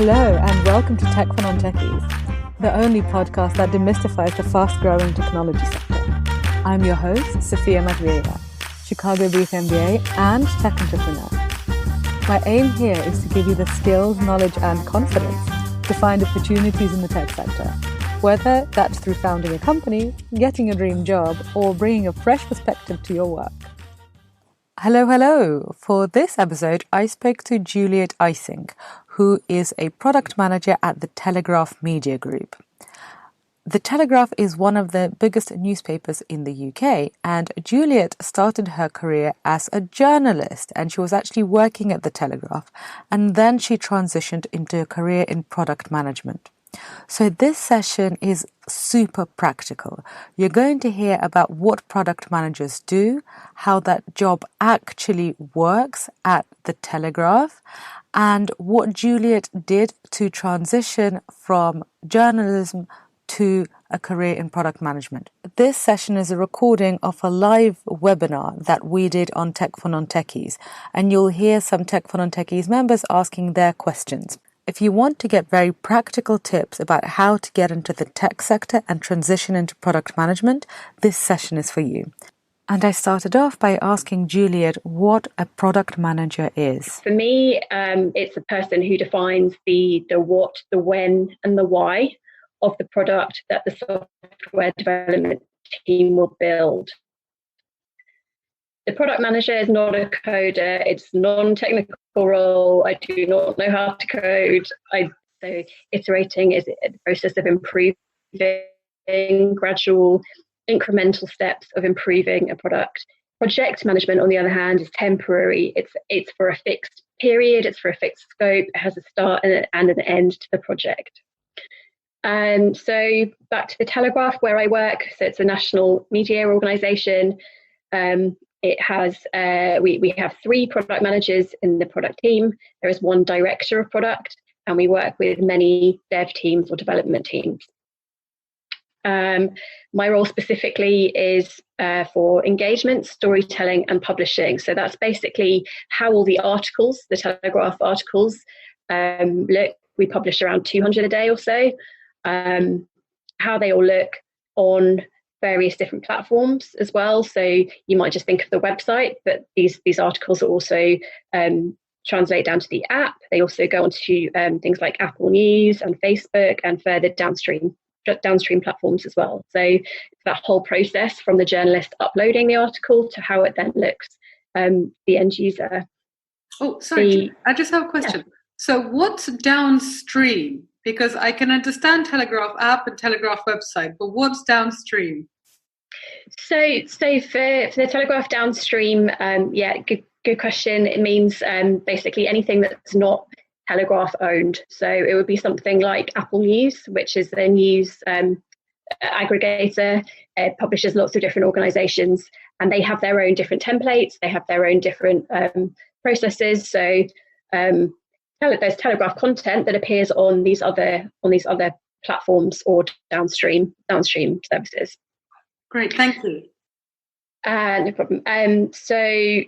Hello and welcome to Tech for Non-Techies, the only podcast that demystifies the fast-growing technology sector. I'm your host, Sophia Matveeva, Chicago-based MBA and tech entrepreneur. My aim here is to give you the skills, knowledge and confidence to find opportunities in the tech sector, whether that's through founding a company, getting a dream job, or bringing a fresh perspective to your work. Hello. For this episode, I spoke to Juliet Ising, who is a product manager at the Telegraph Media Group. The Telegraph is one of the biggest newspapers in the UK, and Juliet started her career as a journalist, and she was actually working at the Telegraph, and then she transitioned into a career in product management. So this session is super practical. You're going to hear about what product managers do, how that job actually works at the Telegraph, and what Juliet did to transition from journalism to a career in product management. This session is a recording of a live webinar that we did on Tech for Non-Techies, and you'll hear some Tech for Non-Techies members asking their questions. If you want to get very practical tips about how to get into the tech sector and transition into product management, this session is for you. And I started off by asking Juliet what a product manager is. For me, it's a person who defines the what, the when, and the why of the product that the software development team will build. The product manager is not a coder. It's a non-technical role. I do not know how to code. So iterating is a process of improving, gradual, incremental steps of improving a product. Project management, on the other hand, is temporary. It's for a fixed period. It's for a fixed scope. It has a start and an end to the project. So back to the Telegraph, where I work. So it's a national media organisation. It has we have 3 product managers in the product team. There is 1 director of product, and we work with many dev teams or development teams. My role specifically is for engagement, storytelling, and publishing. So that's basically how all the articles, the Telegraph articles, look. We publish around 200 a day or so. How they all look on various different platforms as well. So you might just think of the website, but these articles are also translate down to the app. They also go onto things like Apple News and Facebook and further downstream platforms as well. So it's that whole process from the journalist uploading the article to how it then looks the end user. Oh, sorry, I just have a question. Yeah. So what's downstream? Because I can understand Telegraph app and Telegraph website, but what's downstream? So for the Telegraph downstream, good question. It means basically anything that's not Telegraph owned. So it would be something like Apple News, which is the news aggregator. It publishes lots of different organizations, and they have their own different templates. They have their own different processes. So there's Telegraph content that appears on these other platforms or downstream services. Great, thank you. No problem. As I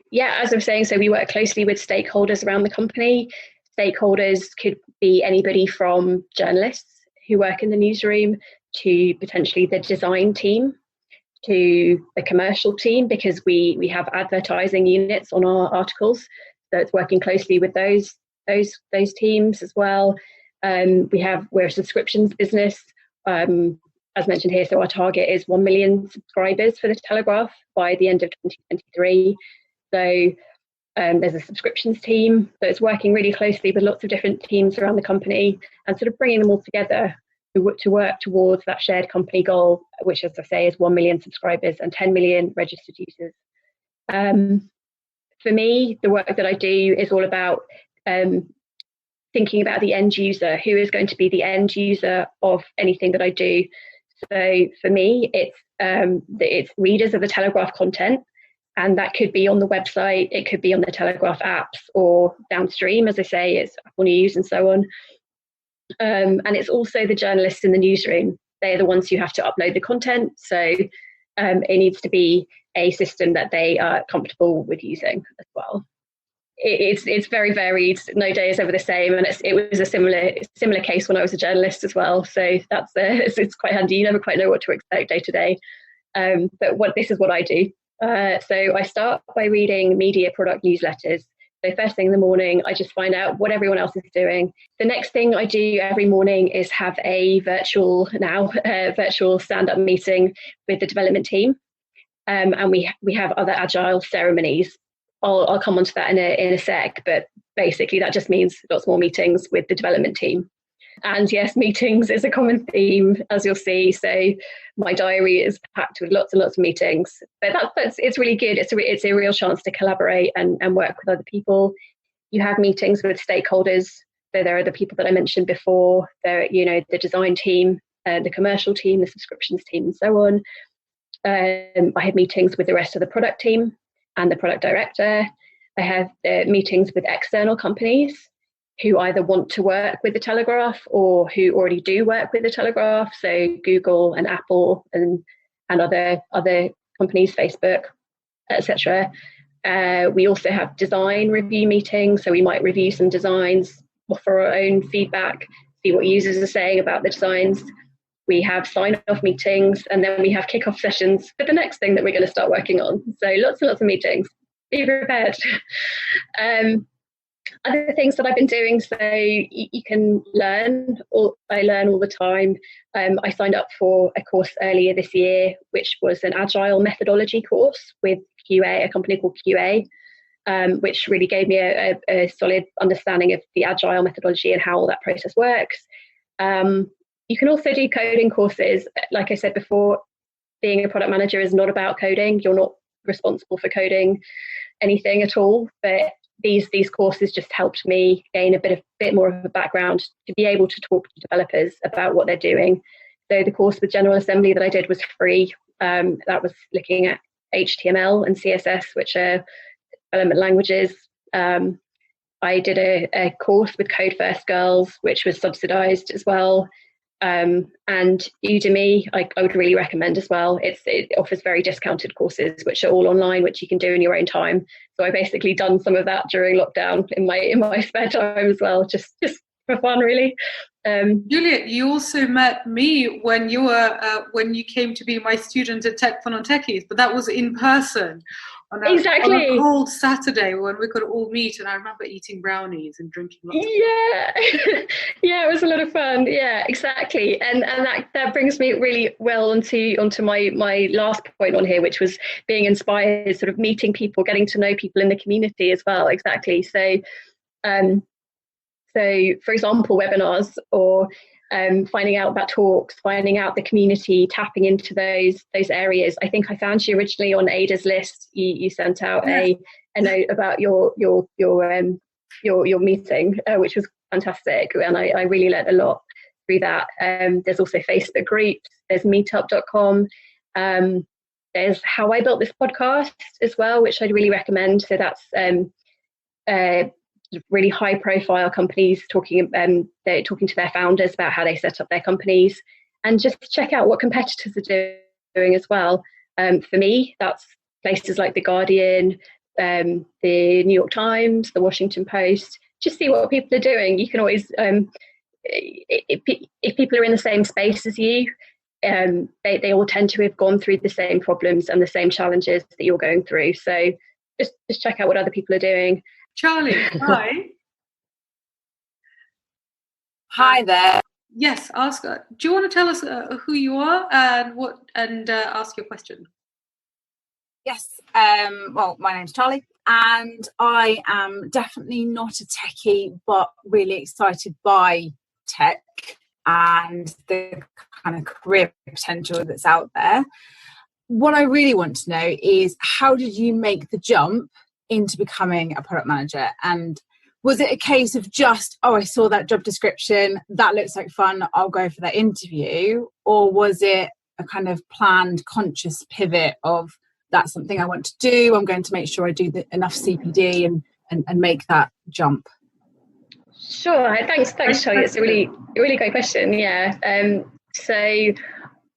was saying, so we work closely with stakeholders around the company. Stakeholders could be anybody from journalists who work in the newsroom to potentially the design team, to the commercial team, because we have advertising units on our articles. So it's working closely with those teams as well. We're a subscriptions business, as mentioned here. So our target is 1 million subscribers for the Telegraph by the end of 2023. So there's a subscriptions team that's working really closely with lots of different teams around the company and sort of bringing them all together to work towards that shared company goal, which, as I say, is 1 million subscribers and 10 million registered users. For me, the work that I do is all about thinking about the end user. Who is going to be the end user of anything that I do? So for me, it's readers of the Telegraph content, and that could be on the website, it could be on the Telegraph apps, or downstream, as I say, it's Apple News and so on. And it's also the journalists in the newsroom. They're the ones who have to upload the content. So it needs to be a system that they are comfortable with using as well. it's very varied. No day is ever the same, and it was a similar case when I was a journalist as well. So that's it's quite handy. You never quite know what to expect day to day. But this is what I do. So I start by reading media product newsletters. So first thing in the morning, I just find out what everyone else is doing. The next thing I do every morning is have a virtual stand-up meeting with the development team, and we have other agile ceremonies. I'll come onto that in a sec, but basically that just means lots more meetings with the development team. And yes, meetings is a common theme, as you'll see. So my diary is packed with lots and lots of meetings. But it's really good. It's a real chance to collaborate and work with other people. You have meetings with stakeholders. So there are the people that I mentioned before. There, the design team, the commercial team, the subscriptions team, and so on. I have meetings with the rest of the product team and the product director. I have meetings with external companies who either want to work with the Telegraph or who already do work with the Telegraph. So Google and Apple and other companies, Facebook, etc. We also have design review meetings. So we might review some designs, offer our own feedback, see what users are saying about the designs. We have sign-off meetings, and then we have kick-off sessions for the next thing that we're going to start working on. So lots and lots of meetings. Be prepared. Other things that I've been doing, so you can learn, or I learn all the time. I signed up for a course earlier this year, which was an agile methodology course with QA, a company called QA, which really gave me a solid understanding of the agile methodology and how all that process works. You can also do coding courses. Like I said before, being a product manager is not about coding. You're not responsible for coding anything at all, but these courses just helped me gain a bit more of a background to be able to talk to developers about what they're doing. So the course with General Assembly that I did was free. That was looking at HTML and CSS, which are development languages. I did a course with Code First Girls, which was subsidized as well. And Udemy, I would really recommend as well. It offers very discounted courses, which are all online, which you can do in your own time. So I basically done some of that during lockdown in my spare time as well, just for fun, really. Juliet, you also met me when you came to be my student at Tech for Non-Techies, but that was in person on a cold Saturday when we could all meet, and I remember eating brownies and drinking lots of yeah, it was a lot of fun. Yeah, exactly. And that brings me really well onto my last point on here, which was being inspired, sort of meeting people, getting to know people in the community as well. Exactly. So for example, webinars or finding out about talks, finding out the community, tapping into those areas. I think I found you originally on Ada's list. You sent out a note about your meeting, which was fantastic, and I really learned a lot through that. There's also Facebook groups. There's meetup.com. There's How I Built This Podcast as well, which I'd really recommend. So that's really high profile companies talking to their founders about how they set up their companies, and just check out what competitors are doing as well. For me, that's places like The Guardian, the New York Times, the Washington Post. Just see what people are doing. You can always, if people are in the same space as you, they all tend to have gone through the same problems and the same challenges that you're going through. So just check out what other people are doing. Charlie, hi. Hi there. Yes, do you want to tell us who you are and ask your question? Yes. Well, my name's Charlie, and I am definitely not a techie, but really excited by tech and the kind of career potential that's out there. What I really want to know is, how did you make the jump into becoming a product manager? And was it a case of just, I saw that job description, that looks like fun, I'll go for that interview? Or was it a kind of planned, conscious pivot of, that's something I want to do, I'm going to make sure I do enough CPD and make that jump? Sure. Thanks, Charlie. It's a really great question. Yeah. So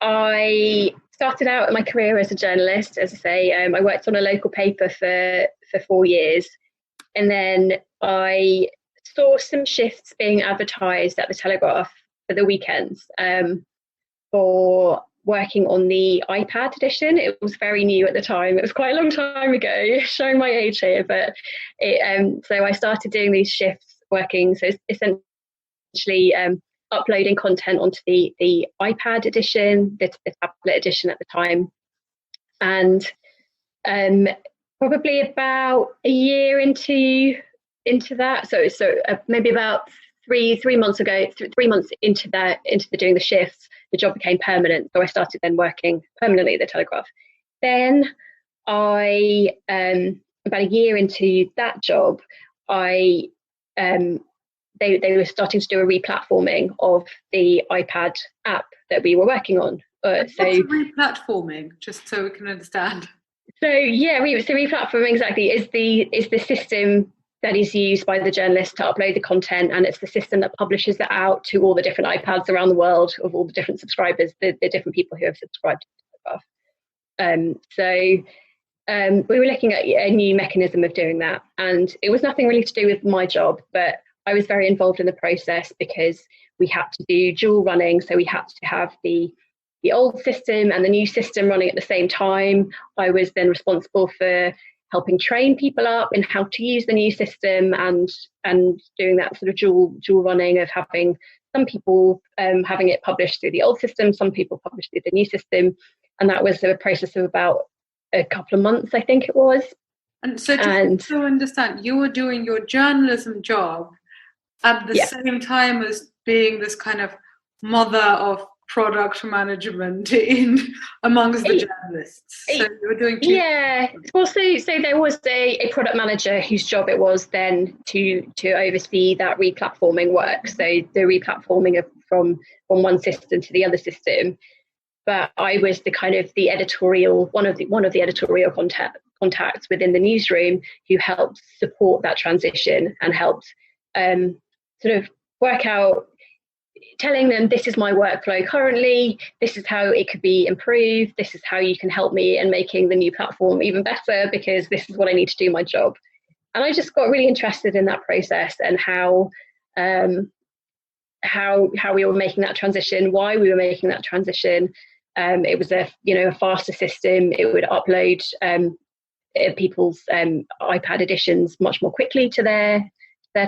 I started out my career as a journalist. As I say, I worked on a local paper for 4 years. And then I saw some shifts being advertised at the Telegraph for the weekends for working on the iPad edition. It was very new at the time. It was quite a long time ago, showing my age here. But so I started doing these shifts working. So essentially uploading content onto the iPad edition, the tablet edition at the time. And probably about a year into that, so maybe about three months ago, 3 months into doing the shifts, the job became permanent. So I started then working permanently at the Telegraph. Then I about a year into that job, they were starting to do a replatforming of the iPad app that we were working on. What's replatforming, just so we can understand? So replatforming exactly is the system that is used by the journalists to upload the content, and it's the system that publishes it out to all the different iPads around the world of all the different subscribers, the different people who have subscribed to the Telegraph. We were looking at a new mechanism of doing that, and it was nothing really to do with my job, but I was very involved in the process because we had to do dual running. So we had to have the old system and the new system running at the same time. I was then responsible for helping train people up in how to use the new system, and doing that sort of dual running of having some people having it published through the old system, some people published through the new system. And that was a process of about a couple of months, I think it was. And so to understand, you were doing your journalism job at the same time as being this kind of mother of product management amongst the journalists. So you were doing two. Yeah. Well, so there was a product manager whose job it was then to oversee that replatforming work. So the replatforming from one system to the other system. But I was the kind of the editorial, one of the editorial contacts within the newsroom who helped support that transition and helped sort of work out, telling them, this is my workflow currently, this is how it could be improved, this is how you can help me in making the new platform even better, because this is what I need to do my job. And I just got really interested in that process and how we were making that transition, why we were making that transition. It was a faster system. It would upload people's iPad editions much more quickly to their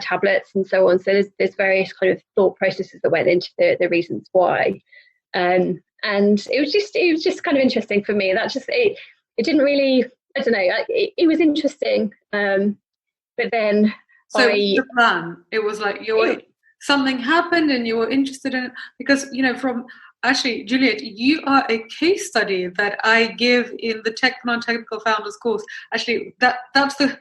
tablets and so on. So there's various kind of thought processes that went into the reasons why. And it was just kind of interesting for me. That just it didn't really, I don't know, it was interesting. But then the plan, it was like something happened and you were interested in it, because from actually, Juliet, you are a case study that I give in the Non-Technical Founders course. Actually, that's the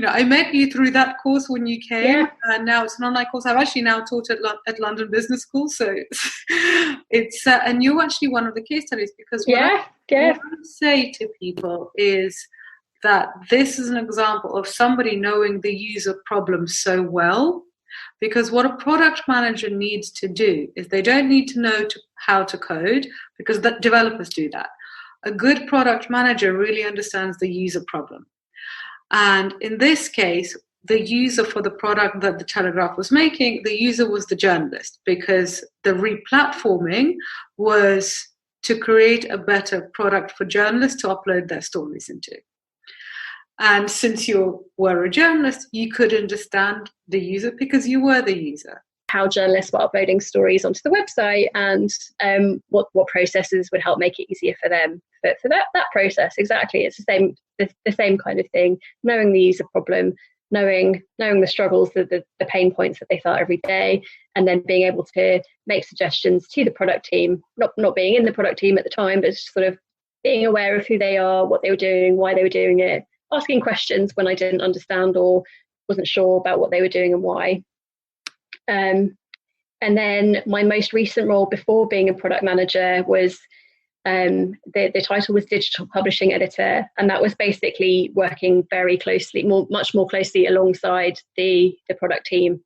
I met you through that course when you came, and now it's an online course. I've actually now taught at London Business School, so it's and you're actually one of the case studies, because what I say to people is that this is an example of somebody knowing the user problem so well. Because what a product manager needs to do is they don't need to know how to code, because developers do that. A good product manager really understands the user problem. And in this case, the user for the product that the Telegraph was making, the user was the journalist, because the replatforming was to create a better product for journalists to upload their stories into. And since you were a journalist, you could understand the user because you were the user. How journalists were uploading stories onto the website, and what processes would help make it easier for them. But for that process, exactly, it's the same kind of thing. Knowing the user problem, knowing the struggles, the pain points that they felt every day, and then being able to make suggestions to the product team. Not being in the product team at the time, but just sort of being aware of who they are, what they were doing, why they were doing it. Asking questions when I didn't understand or wasn't sure about what they were doing and why. And then my most recent role before being a product manager was the title was digital publishing editor, and that was basically working very closely, much more closely alongside the product team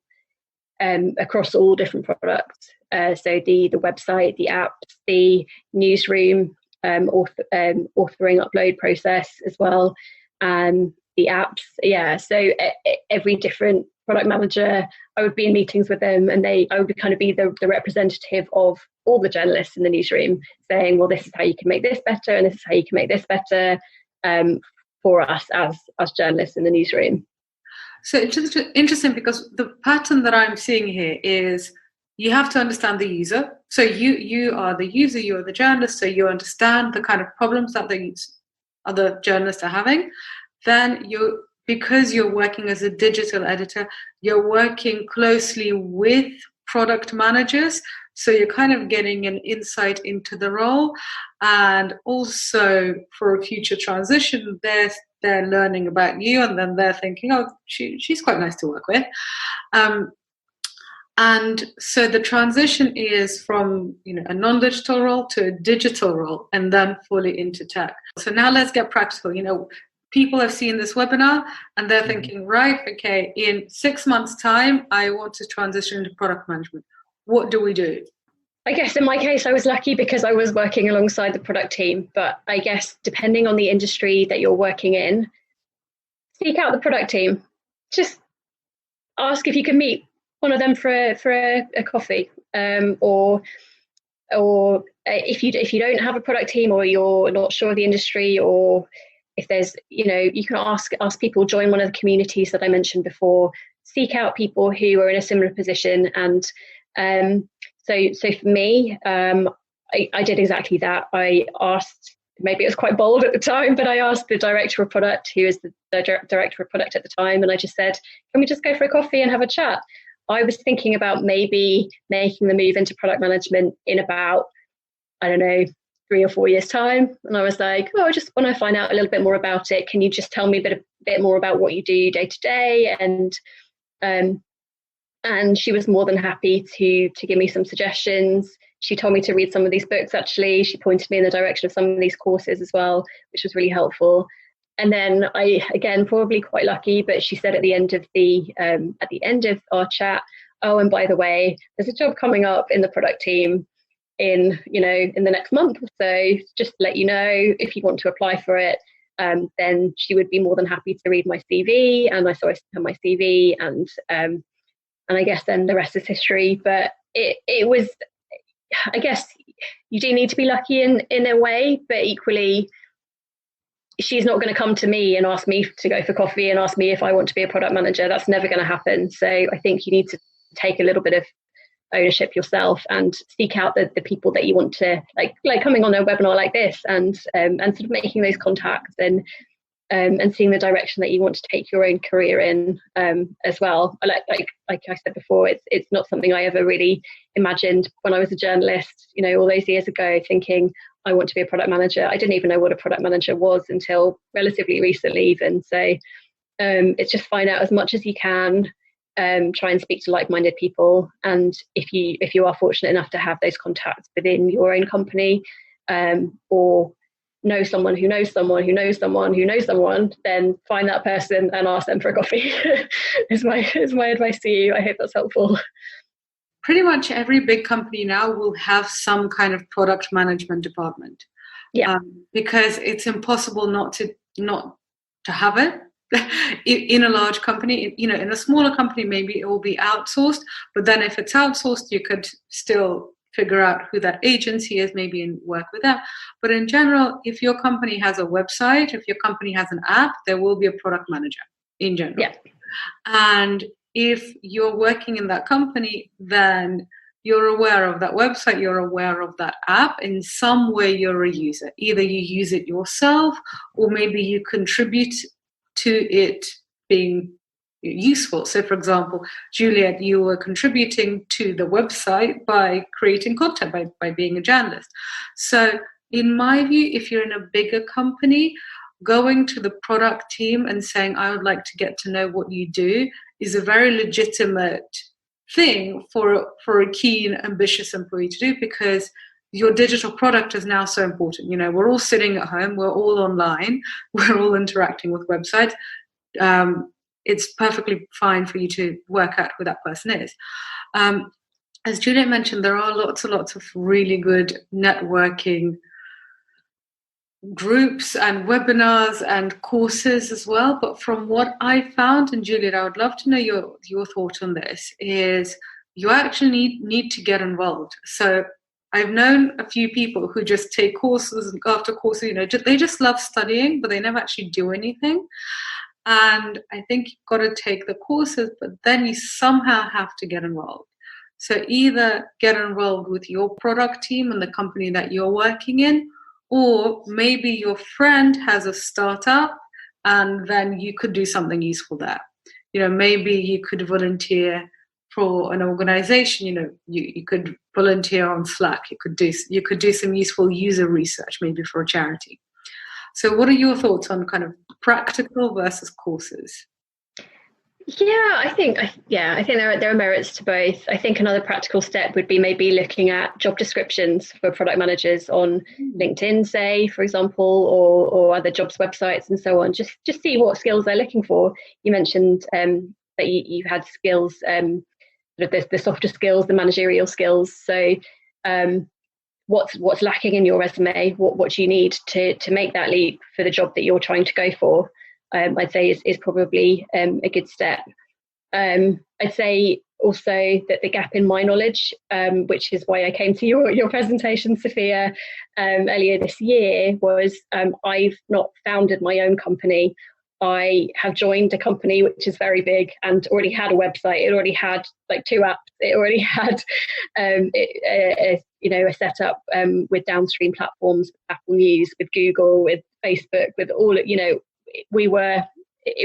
across all different products. So the website, the apps, the newsroom, authoring upload process as well. the apps. Yeah, so every different product manager, I would be in meetings with them, and I would kind of be the representative of all the journalists in the newsroom, saying, well, this is how you can make this better, and this is how you can make this better for us as journalists in the newsroom. So it's just interesting, because the pattern that I'm seeing here is you have to understand the user. So you are the user, you are the journalist, so you understand the kind of problems that the other journalists are having. Then because you're working as a digital editor, you're working closely with product managers. So you're kind of getting an insight into the role. And also for a future transition, they're learning about you, and then they're thinking, oh, she's quite nice to work with. And so the transition is from a non-digital role to a digital role, and then fully into tech. So now let's get practical. People have seen this webinar and they're thinking, right, okay, in 6 months' time, I want to transition into product management. What do we do? I guess in my case, I was lucky because I was working alongside the product team. But I guess depending on the industry that you're working in, seek out the product team. Just ask if you can meet one of them for a coffee, or if you don't have a product team, or you're not sure of the industry, or if there's you can ask people, join one of the communities that I mentioned before. Seek out people who are in a similar position, and so for me, I did exactly that. I asked, maybe it was quite bold at the time, but I asked the director of product, who is the director of product at the time, and I just said, can we just go for a coffee and have a chat? I was thinking about maybe making the move into product management in about, I don't know, 3 or 4 years' time. And I was like, I just want to find out a little bit more about it. Can you just tell me a bit more about what you do day to day? And she was more than happy to give me some suggestions. She told me to read some of these books, actually. She pointed me in the direction of some of these courses as well, which was really helpful. And then I, again, probably quite lucky, but she said at the end of our chat, oh, and by the way, there's a job coming up in the product team in the next month or so. Just to let you know, if you want to apply for it, then she would be more than happy to read my CV. And I sent her my CV, and I guess then the rest is history. But it was, I guess, you do need to be lucky in a way, but equally, she's not going to come to me and ask me to go for coffee and ask me if I want to be a product manager. That's never going to happen. So I think you need to take a little bit of ownership yourself and seek out the people that you want to, like coming on a webinar like this, and sort of making those contacts and seeing the direction that you want to take your own career in as well. Like I said before, it's not something I ever really imagined when I was a journalist, all those years ago, thinking I want to be a product manager. I didn't even know what a product manager was until relatively recently even. So it's just find out as much as you can, try and speak to like-minded people. And if you are fortunate enough to have those contacts within your own company, or know someone who knows someone who knows someone who knows someone, then find that person and ask them for a coffee is my advice to you. I hope that's helpful. Pretty much every big company now will have some kind of product management department. Yeah. Because it's impossible not to have it. In a large company, in a smaller company, maybe it will be outsourced, but then if it's outsourced, you could still figure out who that agency is, maybe, and work with them. But in general, if your company has a website, if your company has an app, there will be a product manager in general. Yeah. And if you're working in that company, then you're aware of that website, you're aware of that app. In some way, you're a user. Either you use it yourself, or maybe you contribute to it being useful. So, for example, Juliet, you were contributing to the website by creating content, by being a journalist. So, in my view, if you're in a bigger company, going to the product team and saying, I would like to get to know what you do, is a very legitimate thing for a keen, ambitious employee to do, because your digital product is now so important. We're all sitting at home, we're all online, we're all interacting with websites. It's perfectly fine for you to work out who that person is. As Juliet mentioned, there are lots and lots of really good networking groups and webinars and courses as well. But from what I found, and Juliet, I would love to know your thought on this, is you actually need to get involved. So I've known a few people who just take courses after courses, they just love studying, but they never actually do anything. And I think you've got to take the courses, but then you somehow have to get involved. So either get involved with your product team and the company that you're working in, or maybe your friend has a startup and then you could do something useful there. Maybe you could volunteer for an organization. You could volunteer on Slack. You could do some useful user research, maybe for a charity. So what are your thoughts on kind of practical versus courses? Yeah, I think there are merits to both. I think another practical step would be maybe looking at job descriptions for product managers on LinkedIn, say, for example, or other jobs websites and so on. Just see what skills they're looking for. You mentioned that you had skills, the softer skills, the managerial skills. So what's lacking in your resume? What do you need to make that leap for the job that you're trying to go for? I'd say is probably a good step. I'd say also that the gap in my knowledge, which is why I came to your presentation, Sophia, earlier this year, was I've not founded my own company. I have joined a company which is very big and already had a website. It already had like 2 apps. It already had a setup with downstream platforms, Apple News, with Google, with Facebook, with all it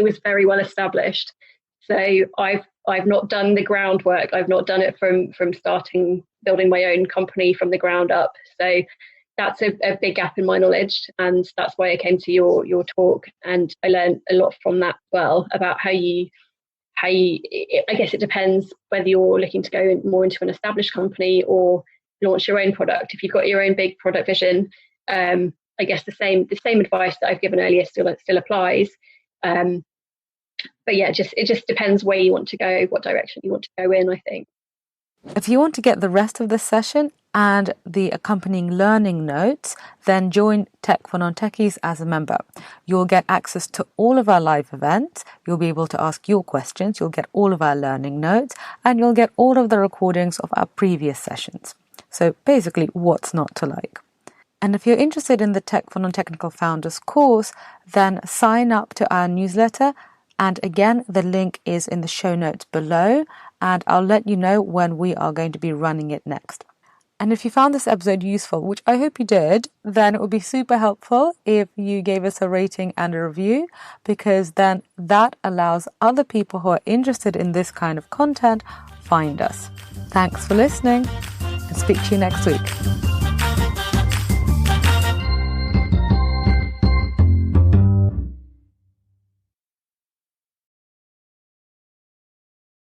was very well established. So I've not done the groundwork. I've not done it from building my own company from the ground up. So that's a big gap in my knowledge, and that's why I came to your talk, and I learned a lot from that as well about how you I guess it depends whether you're looking to go more into an established company or launch your own product. If you've got your own big product vision, I guess the same advice that I've given earlier still applies. But yeah, it just depends where you want to go, what direction you want to go in, I think. If you want to get the rest of the session and the accompanying learning notes, then join Tech for Non-Techies as a member. You'll get access to all of our live events. You'll be able to ask your questions. You'll get all of our learning notes, and you'll get all of the recordings of our previous sessions. So basically, what's not to like? And if you're interested in the Tech for Non-Technical Founders course, then sign up to our newsletter. And again, the link is in the show notes below, and I'll let you know when we are going to be running it next. And if you found this episode useful, which I hope you did, then it would be super helpful if you gave us a rating and a review, because then that allows other people who are interested in this kind of content find us. Thanks for listening, and speak to you next week.